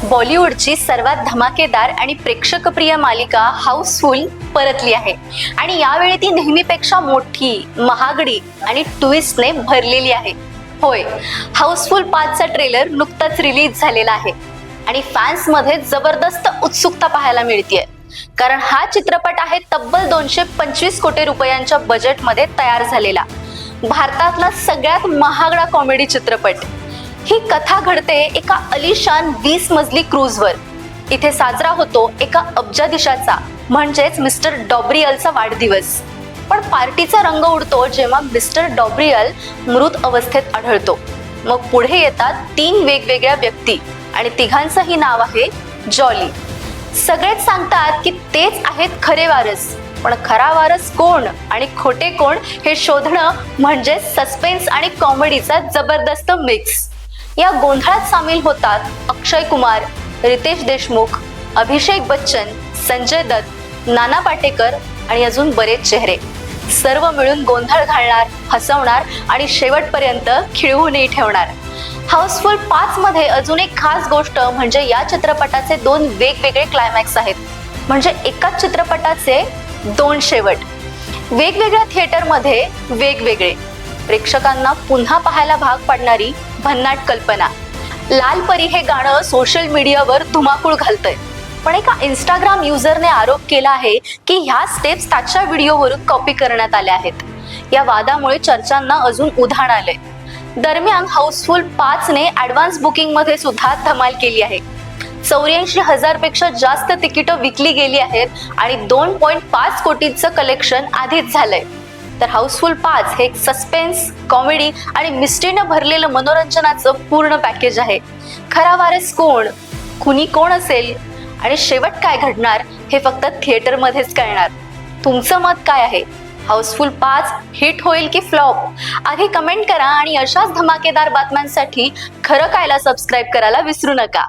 बॉलिवूडची सर्वात धमाकेदार आणि प्रेक्षकप्रिय मालिका हाऊसफुल परतली आहे आणि यावेळी ती नेहमीपेक्षा मोठी, महागडी आणि ट्विस्टने भरलेली आहे. होय, हाऊसफुल 5चा ट्रेलर नुकताच रिलीज झालेला आहे आणि फॅन्स मध्ये जबरदस्त उत्सुकता पाहायला मिळतेय. कारण हा चित्रपट आहे तब्बल 225 कोटी रुपयांच्या बजेटमध्ये तयार झालेला भारतातला सगळ्यात महागडा कॉमेडी चित्रपट. ही कथा घडते एका अलिशान 20 मजली क्रूजवर. इथे साजरा होतो एका अब्जाधीशाचा म्हणजेच मिस्टर डॉब्रियलचा वाढदिवस. पण पार्टीचा रंग उडतो जेव्हा मिस्टर डॉब्रियल मृत अवस्थेत आढळतो. मग पुढे येतात 3 वेगवेगळ्या व्यक्ती आणि तिघांचंही नाव आहे जॉली. सगळेच सांगतात की तेच आहेत खरे वारस, पण खरा वारस कोण आणि खोटे कोण हे शोधणं म्हणजे सस्पेन्स आणि कॉमेडीचा जबरदस्त मिक्स. या गोंधळात सामील होतात अक्षय कुमार, रितेश देशमुख, अभिषेक बच्चन, संजय दत्त, नाना पाटेकर आणि अजून बरेच चेहरे. सर्व मिळून गोंधळ घालणार, हसवणार आणि शेवटपर्यंत खिळवूनही ठेवणार. हाऊसफुल 5 मध्ये अजून एक खास गोष्ट म्हणजे या चित्रपटाचे 2 वेगवेगळे क्लायमॅक्स आहेत. म्हणजे एकाच चित्रपटाचे 2 शेवट, वेगवेगळ्या थिएटरमध्ये वेगवेगळे. प्रेक्षकांना पुन्हा पाहायला भाग पाडणारी भन्नाट कल्पना. लाल परी हे गाणं सोशल मीडियावर धुमाकूळ घालतंय, पण एका इंस्टाग्राम युजरने आरोप केला आहे की ह्या स्टेप्स त्याच्या व्हिडिओवरून कॉपी करण्यात आल्या आहेत. या वादामुळे चर्चांना अजून उधाण आलंय. दरम्यान हाऊसफुल 5ने ऍडव्हान्स बुकिंग मध्ये सुद्धा धमाल केली आहे. 84,000 पेक्षा जास्त तिकीटं विकली गेली आहेत आणि 2.5 कोटींचं कलेक्शन आधीच झालंय. तर हाऊसफुल 5 हे एक सस्पेन्स, कॉमेडी आणि मिस्ट्रीनं भरलेलं मनोरंजनाचं पूर्ण पॅकेज आहे. खरा वारस कोण, खुनी कोण असेल आणि शेवट काय घडणार हे फक्त थिएटरमध्येच कळणार. तुमचं मत काय आहे? हाऊसफुल 5 हिट होईल की फ्लॉप? आधी कमेंट करा आणि अशाच धमाकेदार बातम्यांसाठी खरं कायला सबस्क्राईब करायला विसरू नका.